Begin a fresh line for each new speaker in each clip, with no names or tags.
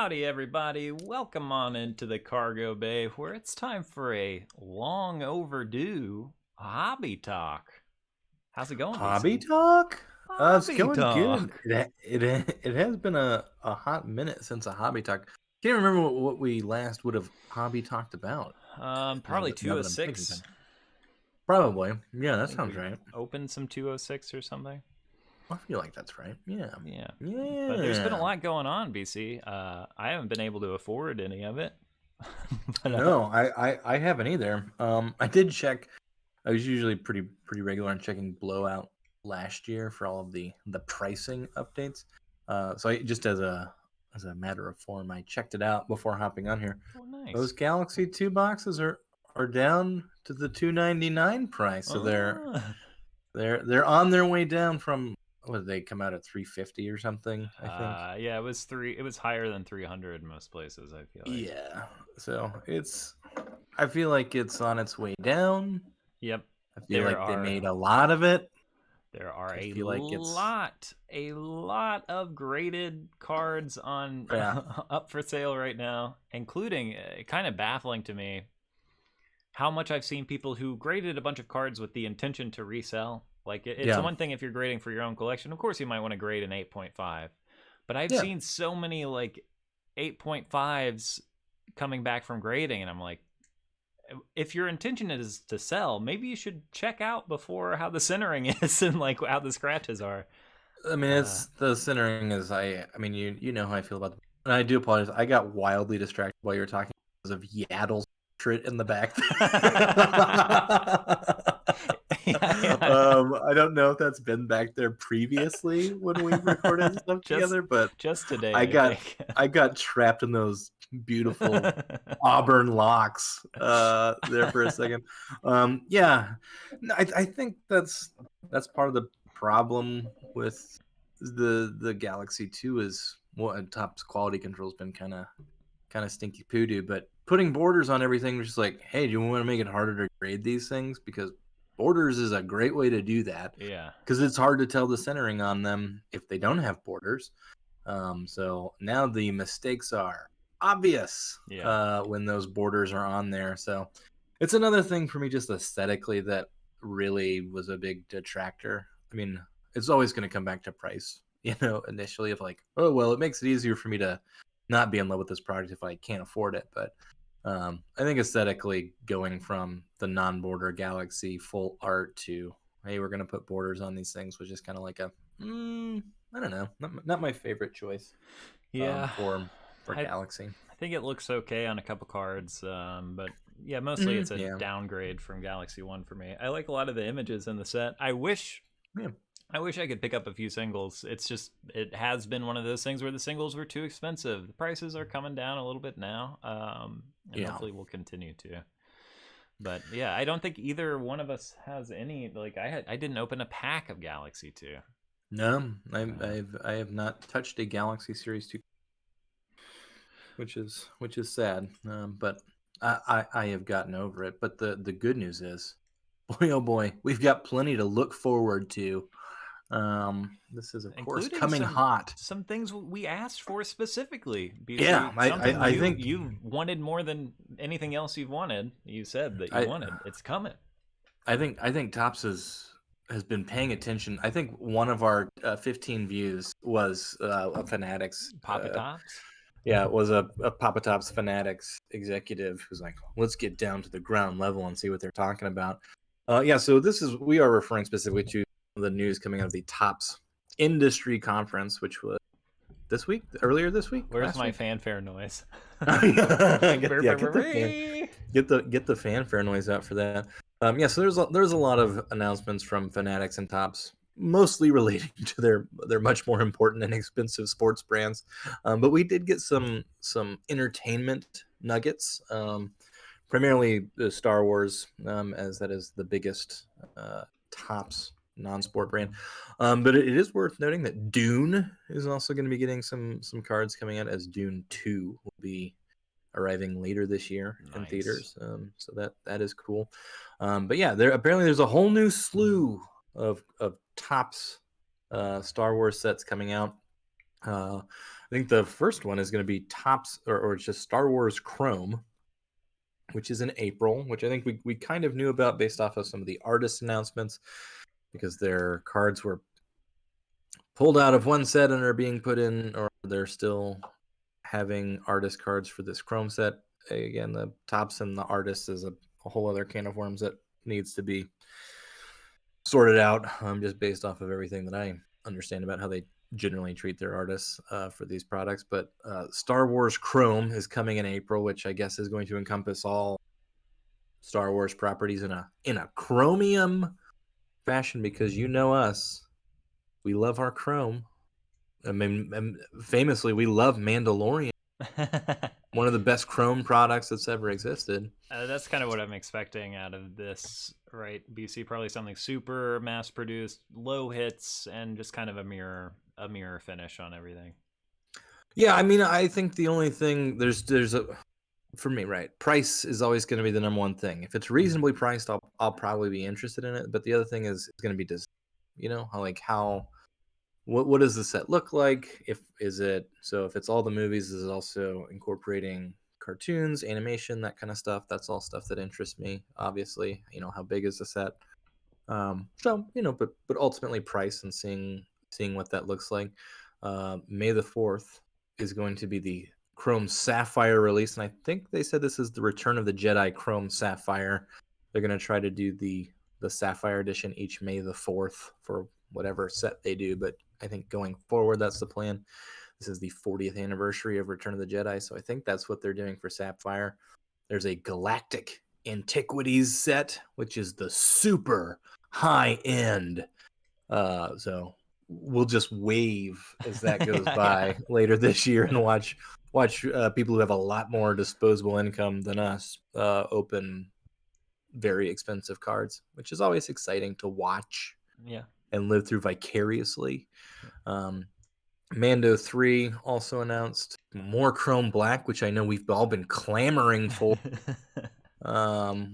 Howdy, everybody. Welcome on into the cargo bay where it's time for a long overdue hobby talk. How's it going,
Hobby
BC?
talk? It's
Hobby
going good.
talk.
It has been a hot minute since a hobby talk. Can't remember what we last would have hobby talked about.
Probably
Now that I'm thinking about
206.
it. Probably. Yeah,
I
that
think
sounds
we
right.
opened some 206 or something.
I feel like that's right. Yeah.
Yeah. But there's been a
Yeah.
lot going on, BC. I haven't been able to afford any of it. but
No, I haven't either. I did check. I was usually pretty regular on checking Blowout last year for all of the pricing updates. So I just as a matter of form, I checked it out before hopping on here.
oh,
Those
nice.
Galaxy 2 boxes are down to the 299 price. So
Ah.
they're on their way down from what did they come out at 350 or something, I think.
Yeah, it was three. It was higher than 300 in most places. I feel like.
Yeah. So I feel like it's on its way down.
Yep.
I feel
There
like they
are
made a lot of it.
There are
I feel like it's
a lot of graded cards on
yeah.
up for sale right now, including kind of baffling to me how much I've seen people who graded a bunch of cards with the intention to resell. Like it's
Yeah.
one thing if you're grading for your own collection, of course you might want to grade an 8.5, but I've
Yeah.
seen so many like 8.5s coming back from grading, and I'm like, if your intention is to sell, maybe you should check out before how the centering is and like how the scratches are.
I mean,
Uh,
it's the centering is I mean, you know how I feel about the, and I do apologize. I got wildly distracted while you were talking because of Yaddle's portrait in the back.
yeah, yeah.
I don't know if that's been back there previously when we recorded stuff
just
together, but
just today,
I
I
got
think.
I got trapped in those beautiful auburn locks there for a second. Yeah, no, I think that's part of the problem with the Galaxy 2 is what Top's quality control's been kind of stinky poo doo, but putting borders on everything was just like, hey, do you want to make it harder to grade these things? Because borders is a great way to do that
yeah,
because it's hard to tell the centering on them if they don't have borders. So now the mistakes are obvious
yeah,
when those borders are on there. So it's another thing for me just aesthetically that really was a big detractor. I mean, it's always going to come back to price, initially of like, oh, well, it makes it easier for me to not be in love with this product if I can't afford it. But I think aesthetically going from the non-border Galaxy full art to, hey, we're going to put borders on these things was just kind of like I don't know, not my favorite choice
yeah.
for
I
Galaxy.
I think it looks okay on a couple cards, but yeah, mostly it's a
Yeah,
downgrade from Galaxy One for me. I like a lot of the images in the set.
yeah,
I wish I could pick up a few singles. It's just it has been one of those things where the singles were too expensive. The prices are coming down a little bit now, and
yeah.
hopefully will continue to. But yeah, I don't think either one of us has any. Like I didn't open a pack of Galaxy Two.
No,
Uh,
I have not touched a Galaxy Series 2, which is sad. But I have gotten over it. But the good news is, boy oh boy, we've got plenty to look forward to. This is of course
including
coming hot.
some things we asked for specifically.
Yeah,
BC, something
I think
you wanted more than anything else you've wanted. You said that you
I
wanted. It's coming.
I think Tops has been paying attention. I think one of our 15 views was a Fanatics.
Poppy tops.
Yeah, it was a Papa Tops Fanatics executive who's like, let's get down to the ground level and see what they're talking about. Yeah, so we are referring specifically to the news coming out of the Tops Industry Conference, which was earlier this week,
Where's
last
my
week.
fanfare noise?
Yeah, get the fanfare noise out for that. Yeah, so there's a lot of announcements from Fanatics and Tops, mostly relating to their much more important and expensive sports brands. But we did get some entertainment nuggets, primarily the Star Wars, as that is the biggest Tops non-sport brand. But it is worth noting that Dune is also going to be getting some cards coming out, as Dune 2 will be arriving later this year in
Nice.
theaters. So that is cool. But yeah, there's a whole new slew of Tops Star Wars sets coming out. I think the first one is going to be Topps, or it's just Star Wars Chrome, which is in April, which I think we kind of knew about based off of some of the artist announcements, because their cards were pulled out of one set and are being put in, or they're still having artist cards for this Chrome set. Again, the Topps and the artists is a whole other can of worms that needs to be sorted out, just based off of everything that I understand about how they generally treat their artists for these products. But Star Wars Chrome is coming in April, which I guess is going to encompass all Star Wars properties in a chromium fashion, because you know us, we love our chrome. I mean, famously, we love Mandalorian, one of the best chrome products that's ever existed.
That's kind of what I'm expecting out of this, right? BC, probably something super mass produced, low hits, and just kind of a mirror finish on everything.
Yeah, I mean, I think the only thing there's a, for me, right, price is always going to be the number one thing. If it's reasonably priced, I'll probably be interested in it. But the other thing is it's going to be design. You know, how what does the set look like? If it's all the movies, is it also incorporating cartoons, animation, that kind of stuff? That's all stuff that interests me. Obviously, how big is the set? But ultimately price and seeing what that looks like. May the 4th is going to be the Chrome Sapphire release, and I think they said this is the Return of the Jedi Chrome Sapphire. They're going to try to do the Sapphire edition each May the 4th for whatever set they do, but I think going forward that's the plan. This is the 40th anniversary of Return of the Jedi, so I think that's what they're doing for Sapphire. There's a Galactic Antiquities set, which is the super high end. So we'll just wave as that goes by later this year and watch people who have a lot more disposable income than us open very expensive cards, which is always exciting to watch.
Yeah.
And live through vicariously. Mando 3 also announced more Chrome Black, which I know we've all been clamoring for.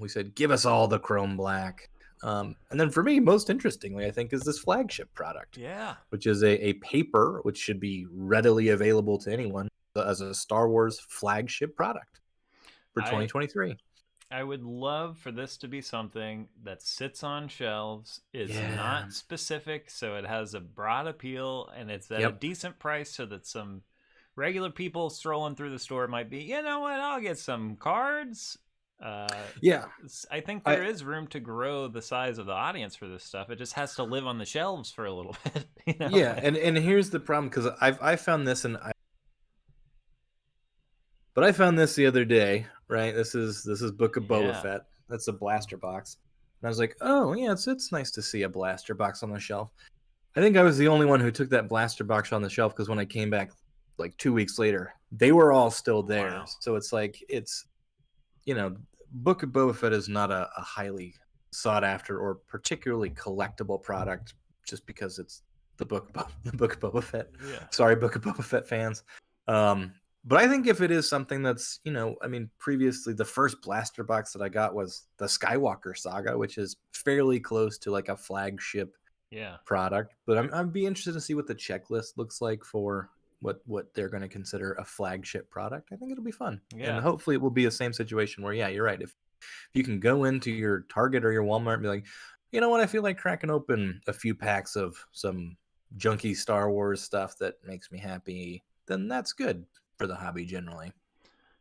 We said, give us all the Chrome Black. And then for me, most interestingly, I think, is this flagship product.
Yeah.
Which is a paper which should be readily available to anyone as a Star Wars flagship product for 2023.
I would love for this to be something that sits on shelves, is not specific, so it has a broad appeal, and it's at a decent price so that some regular people strolling through the store might be, you know what, I'll get some cards. I think there is room to grow the size of the audience for this stuff. It just has to live on the shelves for a little bit.
Yeah, and here's the problem, because I found this but I found this the other day, right? This is Book of Boba Fett. That's a blaster box. And I was like, oh yeah, it's nice to see a blaster box on the shelf. I think I was the only one who took that blaster box on the shelf, because when I came back like 2 weeks later, they were all still there. Wow. So it's like, Book of Boba Fett is not a highly sought after or particularly collectible product just because it's the Book of Boba Fett.
Yeah.
Sorry, Book of Boba Fett fans. But I think if it is something that's, previously the first blaster box that I got was the Skywalker Saga, which is fairly close to like a flagship product. But I'd be interested to see what the checklist looks like for what they're going to consider a flagship product. I think it'll be fun. Yeah. And hopefully it will be the same situation where, you're right. If you can go into your Target or your Walmart and be like, you know what, I feel like cracking open a few packs of some junky Star Wars stuff that makes me happy, then that's good for the hobby generally.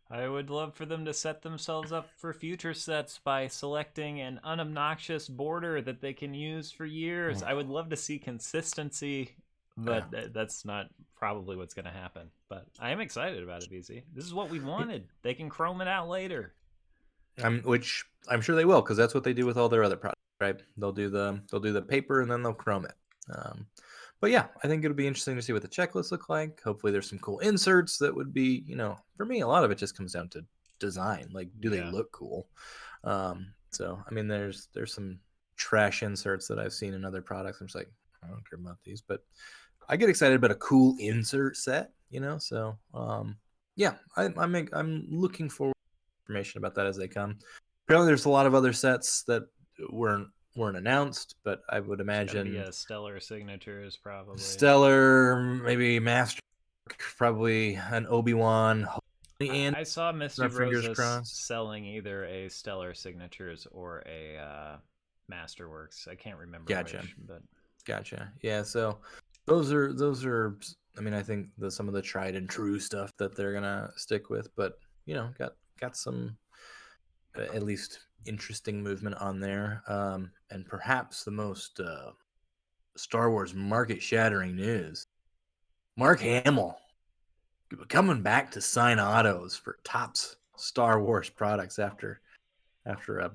I would love for them to set themselves up for future sets by selecting an unobnoxious border that they can use for years. I would love to see consistency, but that's not probably what's going to happen. But I am excited about it, BC. This is what we wanted. They can chrome it out later.
Which I'm sure they will, because that's what they do with all their other products, right? They'll do the paper and then they'll chrome it. But yeah, I think it'll be interesting to see what the checklists look like. Hopefully there's some cool inserts that would be, for me, a lot of it just comes down to design. Like, do they look cool? So, I mean, there's some trash inserts that I've seen in other products. I'm just like, I don't care about these, but I get excited about a cool insert set, So, yeah, I'm looking forward to information about that as they come. Apparently there's a lot of other sets that weren't announced, but I would imagine
Stellar signatures, probably
Stellar, maybe Master probably an Obi-Wan, and
I saw Misty
our fingers
Rosas
crossed.
selling either a Stellar Signatures or a Masterworks. I can't remember
Gotcha.
which, but
Gotcha. Yeah, so those are I mean, I think some of the tried and true stuff that they're gonna stick with, but got some at least interesting movement on there. And perhaps the most Star Wars market shattering news. Mark Hamill coming back to sign autos for Topps Star Wars products after a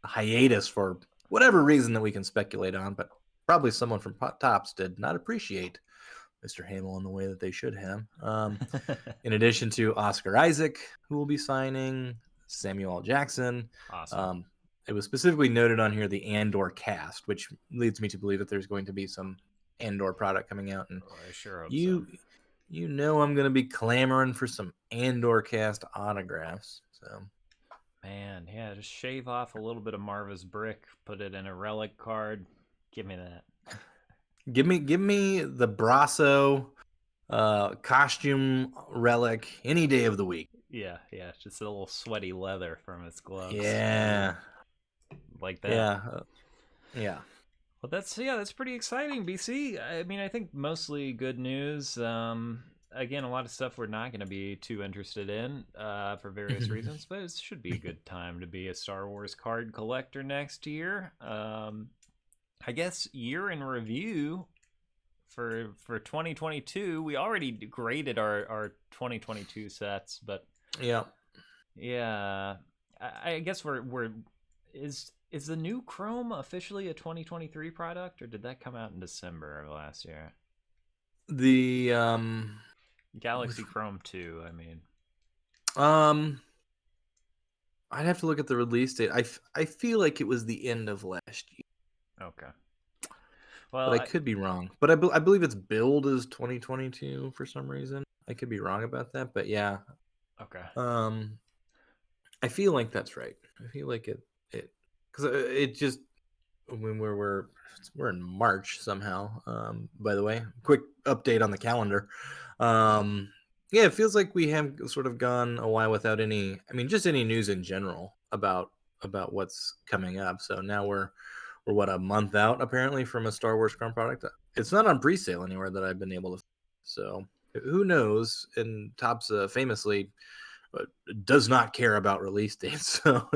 hiatus for whatever reason that we can speculate on, but probably someone from Topps did not appreciate Mr. Hamill in the way that they should have. In addition to Oscar Isaac, who will be signing, Samuel L. Jackson.
awesome.
It was specifically noted on here the Andor cast, which leads me to believe that there's going to be some Andor product coming out. And
I sure hope
you
so.
you know I'm going to be clamoring for some Andor cast autographs. So
Man, yeah, just shave off a little bit of Marva's brick, put it in a relic card. Give me that.
give me the Brasso costume relic any day of the week.
Yeah, just a little sweaty leather from its gloves.
Yeah.
Like that.
Yeah.
Well, that's pretty exciting, BC. I mean, I think mostly good news. Again, a lot of stuff we're not going to be too interested in for various reasons, but it should be a good time to be a Star Wars card collector next year. I guess year in review for 2022. We already graded our 2022 sets, but
yeah,
I guess is the new Chrome officially a 2023 product, or did that come out in December of last year?
The
Galaxy Chrome 2, I mean.
I'd have to look at the release date. I feel like it was the end of last year.
Okay. Well,
but I could be wrong. But I believe its build is 2022 for some reason. I could be wrong about that, but yeah.
Okay.
I feel like that's right. I feel like it because it just when we're in March somehow. By the way, quick update on the calendar. Yeah, it feels like we have sort of gone a while without any. I mean, just any news in general about what's coming up. So now we're what, a month out apparently from a Star Wars Chrome product. It's not on pre-sale anywhere that I've been able to. So who knows? And Topps famously does not care about release dates. So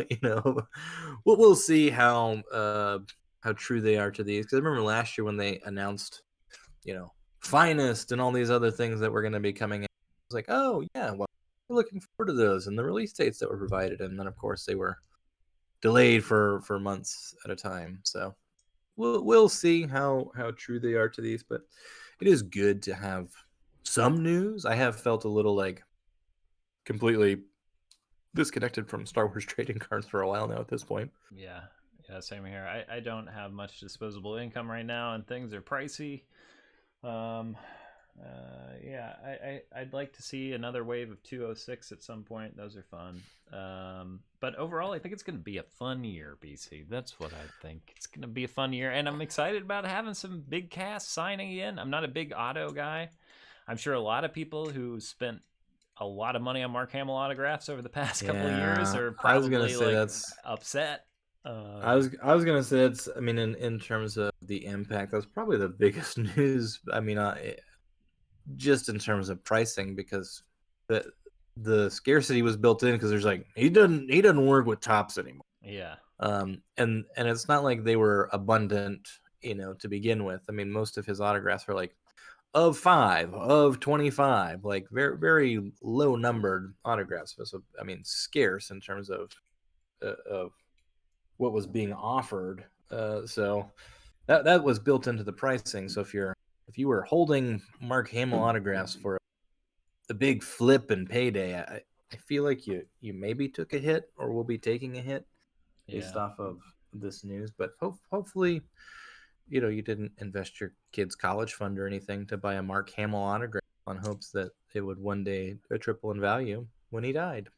we'll see how true they are to these. Because I remember last year when they announced, Finest and all these other things that were going to be coming in. I was like, oh yeah, well, we're looking forward to those and the release dates that were provided. And then of course they were delayed for months at a time. So we'll see how true they are to these. But it is good to have some news. I have felt a little like completely disconnected from Star Wars trading cards for a while now at this point.
Yeah, same here. I don't have much disposable income right now, and things are pricey. I'd like to see another wave of 206 at some point. Those are fun. But overall, I think it's going to be a fun year, BC. That's what I think. It's going to be a fun year, and I'm excited about having some big cast signing again. I'm not a big auto guy. I'm sure a lot of people who spent a lot of money on Mark Hamill autographs over the past couple of years are probably upset.
I was gonna say it's. I mean, in terms of the impact, that's probably the biggest news. I mean, just in terms of pricing, because the scarcity was built in because there's like he doesn't work with Topps anymore.
Yeah.
And it's not like they were abundant, to begin with. I mean, most of his autographs are like of 5, of 25, like very, very low numbered autographs. So I mean, scarce in terms of what was being offered. So that was built into the pricing. So if you were holding Mark Hamill autographs for the big flip and payday, I feel like you maybe took a hit or will be taking a hit based off of this news. But hopefully, you didn't invest your kid's college fund or anything to buy a Mark Hamill autograph on hopes that it would one day triple in value when he died.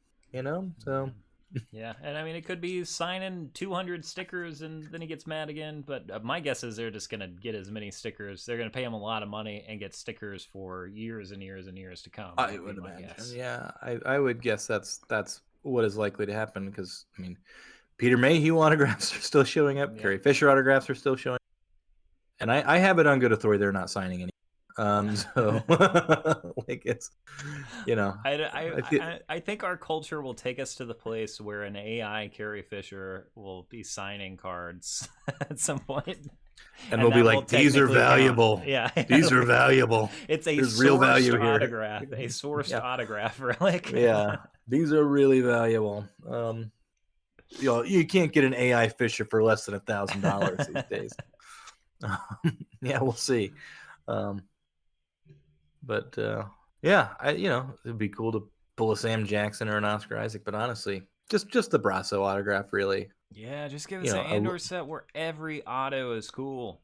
So
Yeah, and I mean, it could be signing 200 stickers and then he gets mad again. But my guess is they're just going to get as many stickers. They're going to pay him a lot of money and get stickers for years and years and years to come.
I would imagine. Yeah, I would guess that's what is likely to happen because, I mean, Peter Mayhew autographs are still showing up. Yeah. Carrie Fisher autographs are still showing up. And I have it on good authority they're not signing any. So like it's, you know,
I think our culture will take us to the place where an AI Carrie Fisher will be signing cards at some point,
and we'll be like, these are valuable.
Yeah,
these are valuable.
It's There's real value here. Autograph, a sourced autograph relic.
Yeah, these are really valuable. You know, you can't get an AI Fisher for less than $1,000 these days. Yeah, we'll see. But yeah, you know, it'd be cool to pull a Sam Jackson or an Oscar Isaac. But honestly, just the Brasso autograph, really.
Yeah, just give us an Andor set where every auto is cool.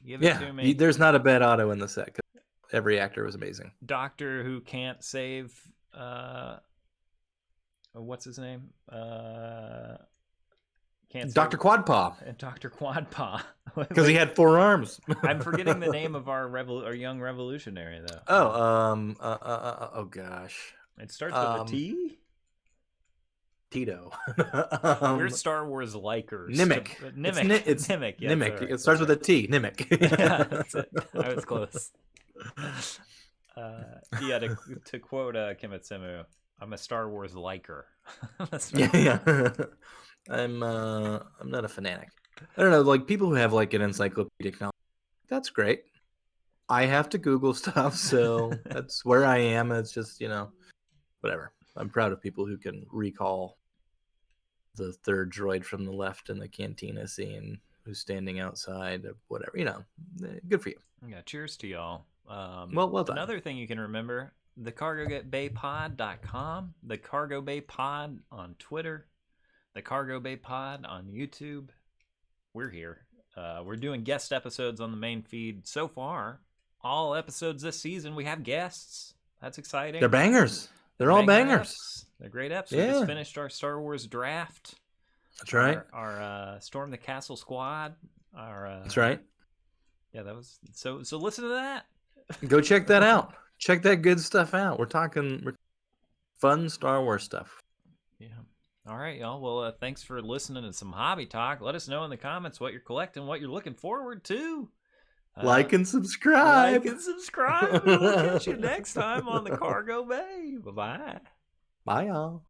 Give it to me.
There's not a bad auto in the set because every actor was amazing.
Doctor who can't save. What's his name?
Dr. Quadpaw.
Dr. Quadpaw.
Because he had 4 arms.
I'm forgetting the name of our young revolutionary, though.
Oh gosh.
It starts with a T?
Tito.
We're Star Wars likers.
Nimic.
It's Nimic.
Yeah, Nimic. It starts with a T. Nimic.
Yeah, that's it. I was close. Yeah, to quote Kimetsumu, I'm a Star Wars liker.
Yeah. I'm not a fanatic. I don't know, like people who have like an encyclopedic knowledge, that's great. I have to Google stuff, so that's where I am. It's just, you know, whatever. I'm proud of people who can recall the third droid from the left in the cantina scene who's standing outside of whatever, you know. Good for you.
Yeah, cheers to y'all.
Well done.
Another thing you can remember, thecargobaypod.com, the Cargo Bay Pod on Twitter, the Cargo Bay Pod on YouTube. We're here. We're doing guest episodes on the main feed. So far, all episodes this season, we have guests. That's exciting.
They're bangers. They're all bangers.
They're great eps. Yeah. We just finished our Star Wars draft.
That's right.
Our Storm the Castle squad.
That's right.
Yeah, that was so. Listen to that.
Go check that out. Check that good stuff out. We're talking fun Star Wars stuff.
Yeah. All right, y'all. Well, thanks for listening to some hobby talk. Let us know in the comments what you're collecting, what you're looking forward to.
Like and subscribe.
We'll catch you next time on the Cargo Bay. Bye-bye.
Bye, y'all.